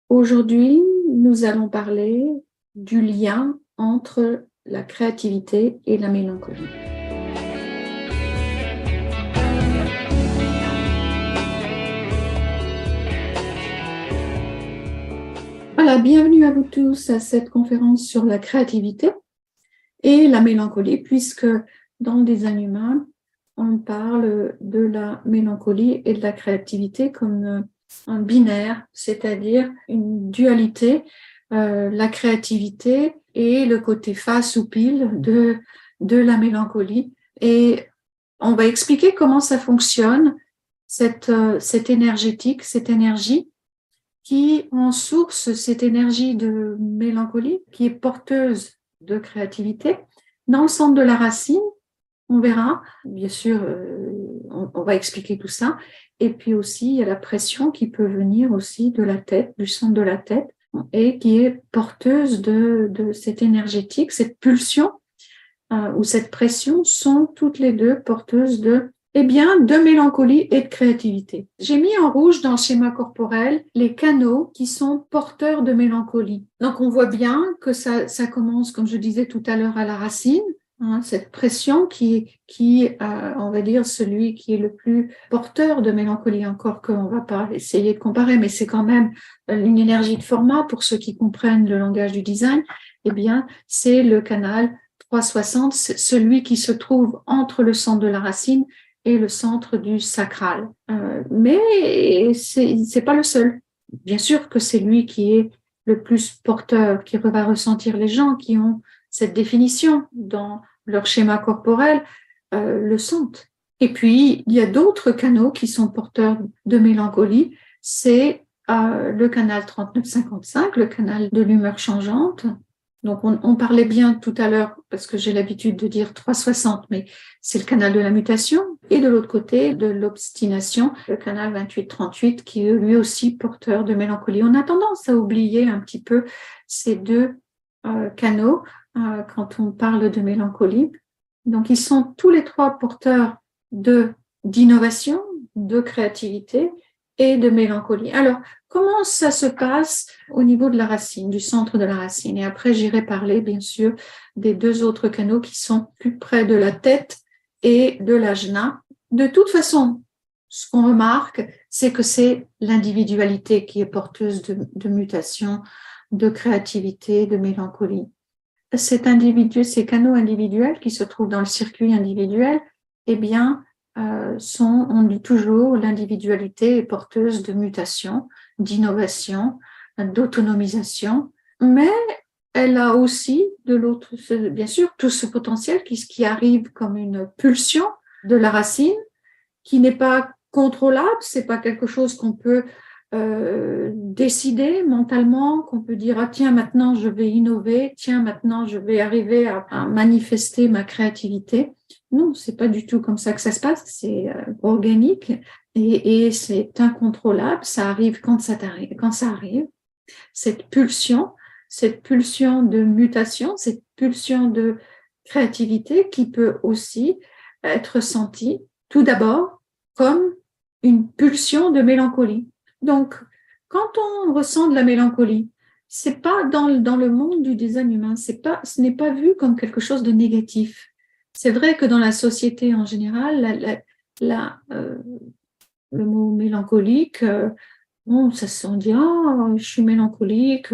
Aujourd'hui, nous allons parler du lien entre la créativité et la mélancolie. Voilà, bienvenue à vous tous à cette conférence sur la créativité et la mélancolie, puisque dans le design humain, on parle de la mélancolie et de la créativité comme un binaire, c'est-à-dire une dualité, la créativité et le côté face ou pile de la mélancolie. Et on va expliquer comment ça fonctionne, cette énergétique, cette énergie qui en source cette énergie de mélancolie qui est porteuse de créativité. Dans le centre de la racine, on verra, bien sûr, on va expliquer tout ça. Et puis aussi, il y a la pression qui peut venir aussi de la tête, du centre de la tête, et qui est porteuse de cette énergétique, cette pulsion ou cette pression sont toutes les deux porteuses de mélancolie et de créativité. J'ai mis en rouge dans le schéma corporel les canaux qui sont porteurs de mélancolie. Donc on voit bien que ça commence, comme je disais tout à l'heure, à la racine, cette pression qui on va dire, celui qui est le plus porteur de mélancolie, encore qu'on va pas essayer de comparer, mais c'est quand même une énergie de format pour ceux qui comprennent le langage du design, eh bien, c'est le canal 360, celui qui se trouve entre le centre de la racine et le centre du sacral. Mais c'est pas le seul. Bien sûr que c'est lui qui est le plus porteur, qui va ressentir les gens qui ont cette définition dans leur schéma corporel, le sentent. Et puis, il y a d'autres canaux qui sont porteurs de mélancolie. C'est le canal 39-55, le canal de l'humeur changeante. Donc, on parlait bien tout à l'heure, parce que j'ai l'habitude de dire 360, mais c'est le canal de la mutation. Et de l'autre côté, de l'obstination, le canal 28-38, qui est lui aussi porteur de mélancolie. On a tendance à oublier un petit peu ces deux canaux quand on parle de mélancolie. Donc, ils sont tous les trois porteurs d'innovation, de créativité et de mélancolie. Alors, comment ça se passe au niveau de la racine, du centre de la racine? Et après, j'irai parler, bien sûr, des deux autres canaux qui sont plus près de la tête et de l'ajna. De toute façon, ce qu'on remarque, c'est que c'est l'individualité qui est porteuse de mutation, de créativité, de mélancolie. Ces canaux individuels qui se trouvent dans le circuit individuel, eh bien, on dit toujours, l'individualité est porteuse de mutation, d'innovation, d'autonomisation, mais elle a aussi de l'autre, bien sûr, tout ce potentiel qui arrive comme une pulsion de la racine, qui n'est pas contrôlable, c'est pas quelque chose qu'on peut décider mentalement, qu'on peut dire, ah tiens, maintenant je vais innover, tiens, maintenant je vais arriver à manifester ma créativité. Non, c'est pas du tout comme ça que ça se passe, c'est organique et c'est incontrôlable, ça arrive quand ça arrive. Cette pulsion de mutation, cette pulsion de créativité qui peut aussi être sentie tout d'abord comme une pulsion de mélancolie. Donc, quand on ressent de la mélancolie, c'est pas dans le monde du design humain, ce n'est pas vu comme quelque chose de négatif. C'est vrai que dans la société en général, le mot mélancolique, bon, on dit ah, je suis mélancolique,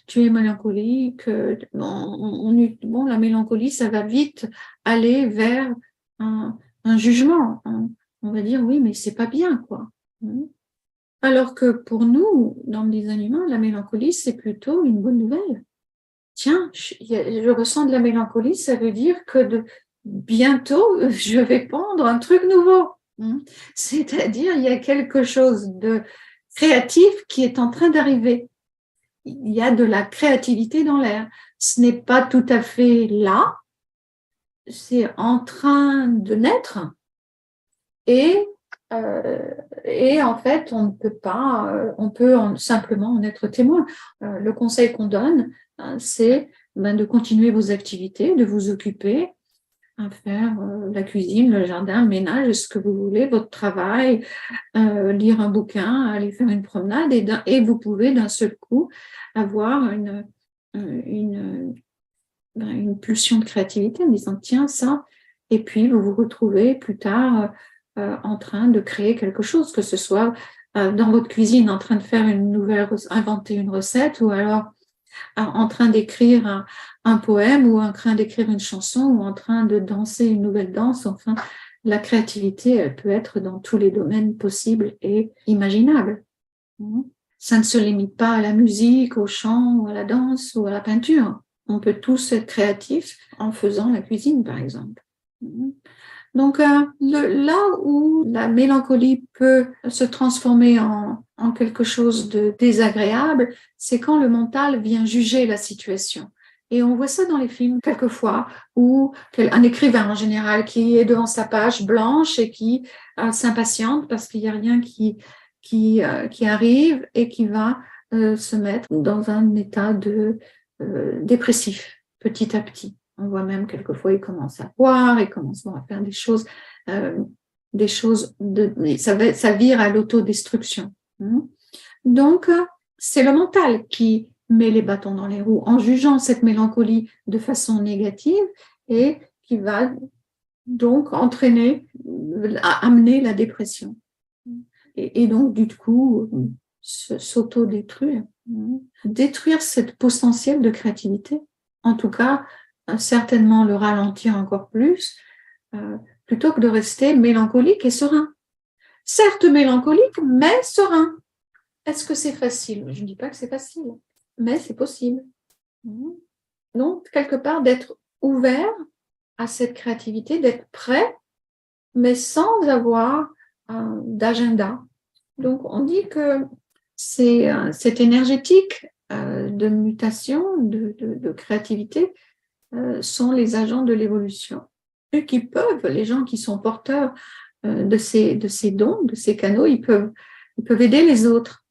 tu es mélancolique. Bon, la mélancolie, ça va vite aller vers un jugement. On va dire oui, mais c'est pas bien, quoi. Alors que pour nous, dans le design humain, la mélancolie, c'est plutôt une bonne nouvelle. Tiens, je ressens de la mélancolie, ça veut dire que bientôt, je vais pondre un truc nouveau. C'est-à-dire, il y a quelque chose de créatif qui est en train d'arriver. Il y a de la créativité dans l'air. Ce n'est pas tout à fait là, c'est en train de naître et en fait, on ne peut pas, on peut simplement en être témoin. Le conseil qu'on donne, c'est de continuer vos activités, de vous occuper, à faire la cuisine, le jardin, le ménage, ce que vous voulez, votre travail, lire un bouquin, aller faire une promenade, et vous pouvez d'un seul coup avoir une pulsion de créativité en disant tiens ça, et puis vous vous retrouvez plus tard en train de créer quelque chose, que ce soit dans votre cuisine en train de faire inventer une recette, ou alors en train d'écrire un poème, ou en train d'écrire une chanson, ou en train de danser une nouvelle danse. Enfin, la créativité, elle peut être dans tous les domaines possibles et imaginables. Ça ne se limite pas à la musique, au chant, ou à la danse, ou à la peinture. On peut tous être créatifs en faisant la cuisine, par exemple. Donc, là où la mélancolie peut se transformer en quelque chose de désagréable, c'est quand le mental vient juger la situation. Et on voit ça dans les films quelquefois, où un écrivain en général qui est devant sa page blanche et qui s'impatiente parce qu'il n'y a rien qui arrive, et qui va se mettre dans un état dépressif petit à petit. On voit même quelquefois, il commence à boire, il commence à faire des choses ça vire à l'autodestruction. Donc, c'est le mental qui met les bâtons dans les roues en jugeant cette mélancolie de façon négative, et qui va donc amener la dépression. Et donc, du coup, s'auto-détruire. Détruire cette potentiel de créativité. En tout cas, certainement le ralentir encore plus, plutôt que de rester mélancolique et serein. Certes mélancolique, mais serein. Est-ce que c'est facile? Je ne dis pas que c'est facile, mais c'est possible. Donc, quelque part, d'être ouvert à cette créativité, d'être prêt, mais sans avoir d'agenda. Donc, on dit que cette énergétique de mutation, de créativité, sont les agents de l'évolution. Eux qui peuvent, les gens qui sont porteurs de ces dons, de ces canaux, ils peuvent aider les autres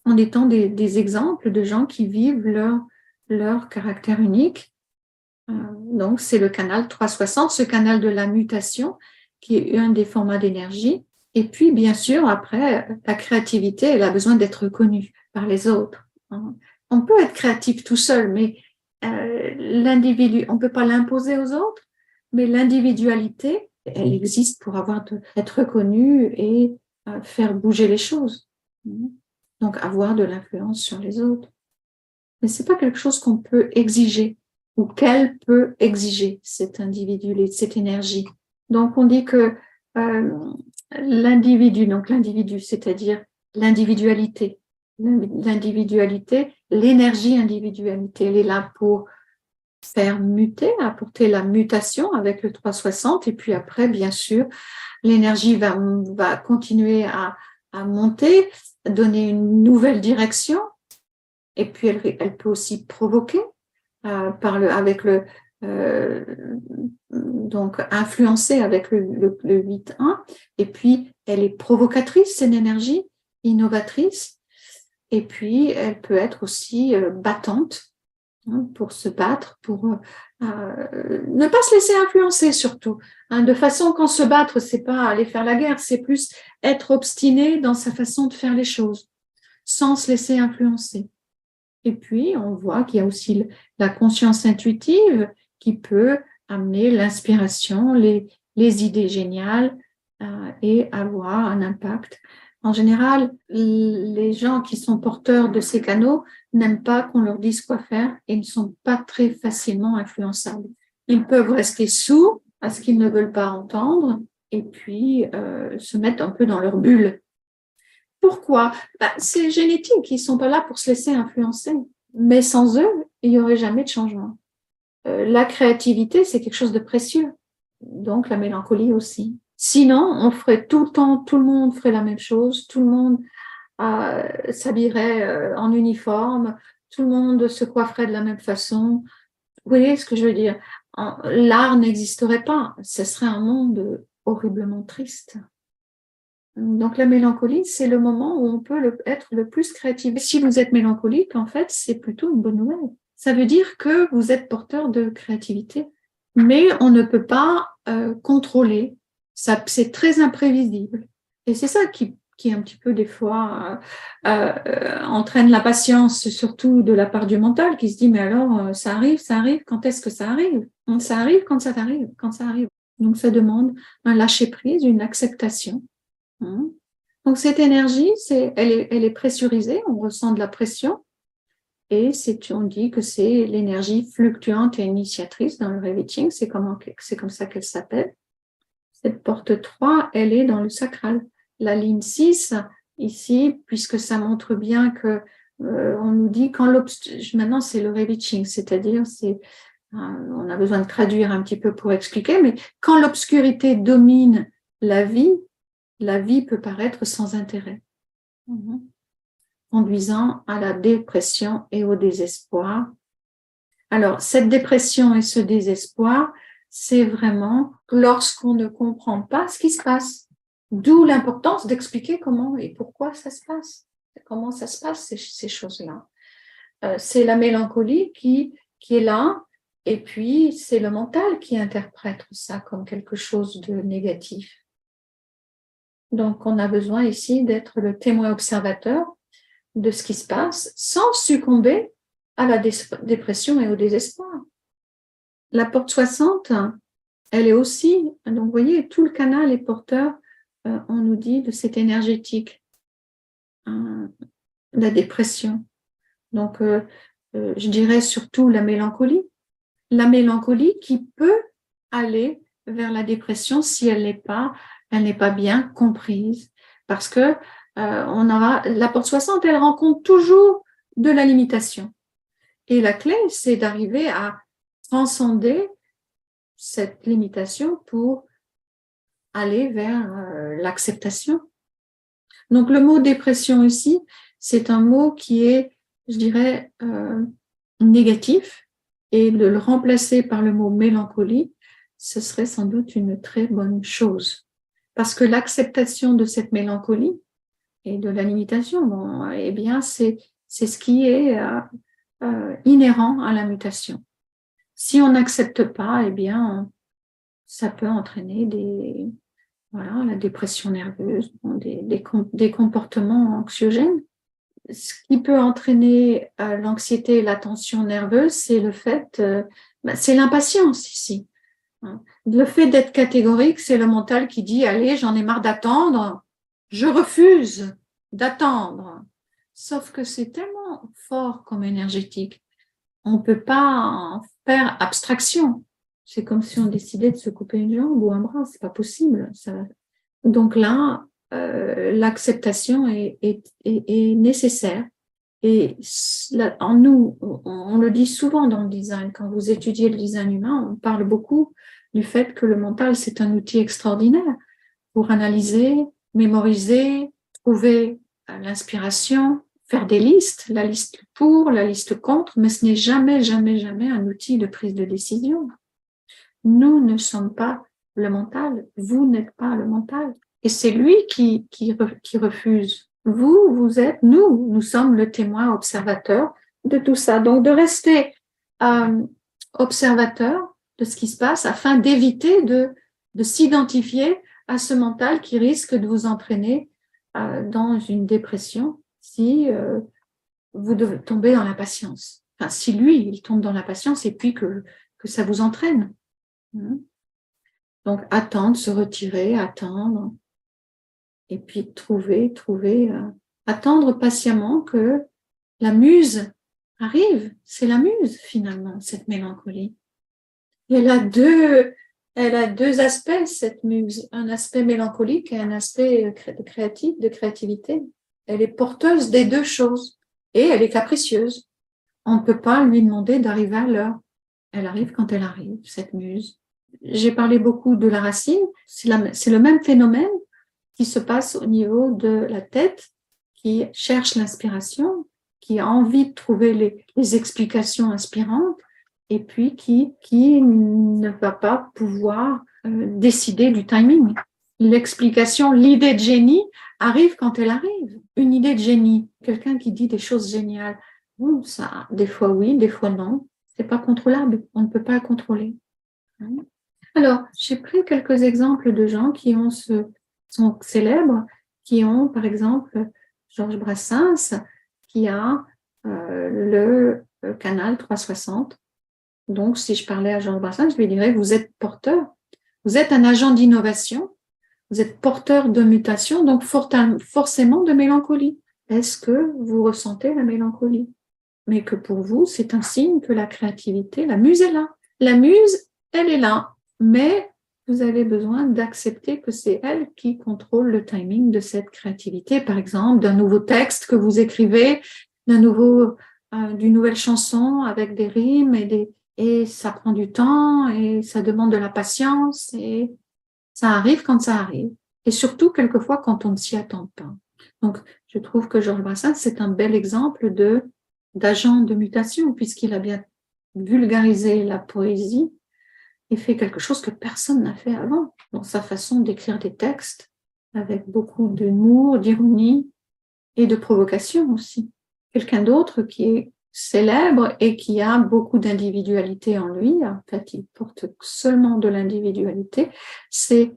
en étant des exemples de gens qui vivent leur caractère unique. Donc, c'est le canal 360, ce canal de la mutation, qui est un des formats d'énergie. Et puis, bien sûr, après, la créativité, elle a besoin d'être reconnue par les autres. On peut être créatif tout seul, mais l'individu, on ne peut pas l'imposer aux autres, mais l'individualité, elle existe pour être reconnue et faire bouger les choses. Donc, avoir de l'influence sur les autres. Mais ce n'est pas quelque chose qu'on peut exiger, ou qu'elle peut exiger, cet individu, cette énergie. Donc, on dit que l'individu, c'est-à-dire l'individualité, l'énergie individualité, elle est là pour faire muter, apporter la mutation avec le 360, et puis après, bien sûr, l'énergie va continuer à monter, donner une nouvelle direction, et puis elle peut aussi provoquer donc influencer avec le 8-1, et puis elle est provocatrice, c'est une énergie innovatrice, et puis elle peut être aussi battante, pour se battre, pour ne pas se laisser influencer surtout. De façon, quand se battre, c'est pas aller faire la guerre, c'est plus être obstiné dans sa façon de faire les choses, sans se laisser influencer. Et puis, on voit qu'il y a aussi la conscience intuitive qui peut amener l'inspiration, les idées géniales et avoir un impact. En général, les gens qui sont porteurs de ces canaux n'aiment pas qu'on leur dise quoi faire et ne sont pas très facilement influençables. Ils peuvent rester sourds à ce qu'ils ne veulent pas entendre, et puis se mettre un peu dans leur bulle. Pourquoi? C'est génétique, ils ne sont pas là pour se laisser influencer. Mais sans eux, il n'y aurait jamais de changement. La créativité, c'est quelque chose de précieux. Donc, la mélancolie aussi. Sinon, on ferait tout le temps, tout le monde ferait la même chose, tout le monde s'habillerait en uniforme, tout le monde se coifferait de la même façon. Vous voyez ce que je veux dire? L'art n'existerait pas. Ce serait un monde horriblement triste. Donc, la mélancolie, c'est le moment où on peut être le plus créatif. Si vous êtes mélancolique, en fait, c'est plutôt une bonne nouvelle. Ça veut dire que vous êtes porteur de créativité. mais on ne peut pas contrôler. Ça, c'est très imprévisible. Et c'est ça qui un petit peu des fois entraîne la patience, surtout de la part du mental, qui se dit mais alors ça arrive, quand est-ce que ça arrive? Ça arrive quand ça arrive, quand ça arrive. Donc ça demande un lâcher prise, une acceptation. Donc cette énergie, elle est pressurisée, on ressent de la pression, et on dit que c'est l'énergie fluctuante et initiatrice dans le Reviting, c'est comme ça qu'elle s'appelle. Cette porte 3, elle est dans le sacral. La ligne 6, ici, puisque ça montre bien que on nous dit maintenant c'est le Reviting, c'est-à-dire on a besoin de traduire un petit peu pour expliquer, mais quand l'obscurité domine la vie peut paraître sans intérêt, conduisant à la dépression et au désespoir. Alors, cette dépression et ce désespoir, c'est vraiment lorsqu'on ne comprend pas ce qui se passe. D'où l'importance d'expliquer comment et pourquoi ça se passe. Comment ça se passe, ces choses-là. C'est la mélancolie qui est là, et puis c'est le mental qui interprète ça comme quelque chose de négatif. Donc, on a besoin ici d'être le témoin observateur de ce qui se passe sans succomber à la dépression et au désespoir. La porte 60, elle est aussi, donc vous voyez, tout le canal est porteur, on nous dit, de cette énergétique, la dépression. Donc, je dirais surtout la mélancolie qui peut aller vers la dépression si elle n'est pas bien comprise, parce que la porte 60, elle rencontre toujours de la limitation. Et la clé, c'est d'arriver à transcender cette limitation pour aller vers l'acceptation. Donc, le mot dépression ici, c'est un mot qui est, je dirais, négatif, et de le remplacer par le mot mélancolie, ce serait sans doute une très bonne chose. Parce que l'acceptation de cette mélancolie et de la limitation, eh bien, c'est ce qui est inhérent à la mutation. Si on n'accepte pas, eh bien, ça peut entraîner la dépression nerveuse, des comportements anxiogènes. Ce qui peut entraîner l'anxiété et la tension nerveuse, c'est le fait, c'est l'impatience ici. Le fait d'être catégorique, c'est le mental qui dit « Allez, j'en ai marre d'attendre, je refuse d'attendre ». Sauf que c'est tellement fort comme énergétique, on ne peut pas en faire abstraction. C'est comme si on décidait de se couper une jambe ou un bras, c'est pas possible. Donc là, l'acceptation est nécessaire. Et en nous, on le dit souvent dans le design, quand vous étudiez le design humain, on parle beaucoup du fait que le mental, c'est un outil extraordinaire pour analyser, mémoriser, trouver l'inspiration, faire des listes, la liste pour, la liste contre, mais ce n'est jamais, jamais, jamais un outil de prise de décision. Nous ne sommes pas le mental, vous n'êtes pas le mental. Et c'est lui qui refuse. Vous êtes, nous sommes le témoin observateur de tout ça. Donc, de rester observateur de ce qui se passe afin d'éviter de s'identifier à ce mental qui risque de vous entraîner dans une dépression si vous devez tomber dans l'impatience. Enfin, si lui, il tombe dans l'impatience et puis que ça vous entraîne. Donc, attendre, se retirer, attendre. Et puis attendre patiemment que la muse arrive. C'est la muse, finalement, cette mélancolie. Et elle a deux aspects, cette muse. Un aspect mélancolique et un aspect de créativité. Elle est porteuse des deux choses. Et elle est capricieuse. On ne peut pas lui demander d'arriver à l'heure. Elle arrive quand elle arrive, cette muse. J'ai parlé beaucoup de la racine. C'est le même phénomène qui se passe au niveau de la tête, qui cherche l'inspiration, qui a envie de trouver les explications inspirantes, et puis qui ne va pas pouvoir décider du timing. L'explication, l'idée de génie arrive quand elle arrive. Une idée de génie, quelqu'un qui dit des choses géniales, bon, ça, des fois oui, des fois non, c'est pas contrôlable, on ne peut pas le contrôler. Alors, j'ai pris quelques exemples de gens qui sont célèbres, qui ont, par exemple, Georges Brassens, qui a le canal 360. Donc, si je parlais à Georges Brassens, je lui dirais, vous êtes porteur, vous êtes un agent d'innovation, vous êtes porteur de mutation, donc forcément de mélancolie. Est-ce que vous ressentez la mélancolie? Mais que pour vous, c'est un signe que la créativité, la muse est là. La muse, elle est là, mais vous avez besoin d'accepter que c'est elle qui contrôle le timing de cette créativité, par exemple, d'un nouveau texte que vous écrivez, d'une nouvelle chanson avec des rimes et ça prend du temps et ça demande de la patience et ça arrive quand ça arrive. Et surtout, quelquefois, quand on ne s'y attend pas. Donc, je trouve que Georges Brassens, c'est un bel exemple d'agent de mutation, puisqu'il a bien vulgarisé la poésie et fait quelque chose que personne n'a fait avant, dans sa façon d'écrire des textes, avec beaucoup d'humour, d'ironie et de provocation aussi. Quelqu'un d'autre qui est célèbre et qui a beaucoup d'individualité en lui, en fait, il porte seulement de l'individualité, c'est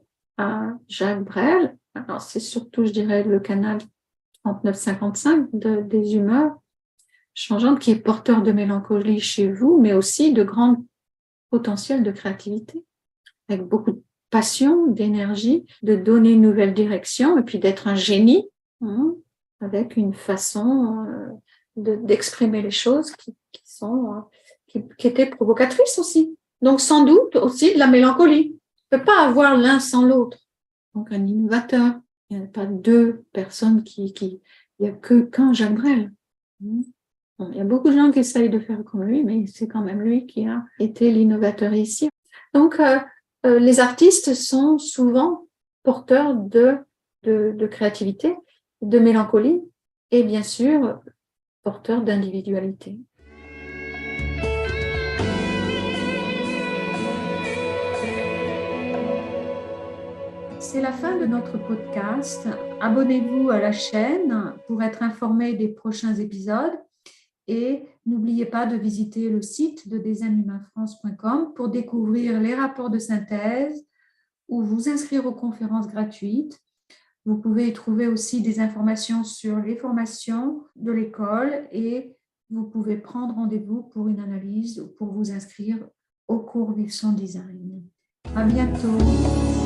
Jacques Brel. Alors, c'est surtout, je dirais, le canal 39-55 des humeurs changeantes qui est porteur de mélancolie chez vous, mais aussi de grand potentiel de créativité, avec beaucoup de passion, d'énergie, de donner une nouvelle direction et puis d'être un génie, avec une façon d'exprimer les choses qui étaient provocatrices aussi. Donc, sans doute aussi de la mélancolie. On ne peut pas avoir l'un sans l'autre. Donc, un innovateur. Il n'y a pas deux personnes il n'y a qu'un Jacques Brel. Bon, il y a beaucoup de gens qui essayent de faire comme lui, mais c'est quand même lui qui a été l'innovateur ici. Donc, les artistes sont souvent porteurs de créativité, de mélancolie et bien sûr porteurs d'individualité. C'est la fin de notre podcast. Abonnez-vous à la chaîne pour être informé des prochains épisodes et n'oubliez pas de visiter le site de designhumainfrance.com pour découvrir les rapports de synthèse ou vous inscrire aux conférences gratuites. Vous pouvez y trouver aussi des informations sur les formations de l'école et vous pouvez prendre rendez-vous pour une analyse ou pour vous inscrire au cours Vivre son design. À bientôt.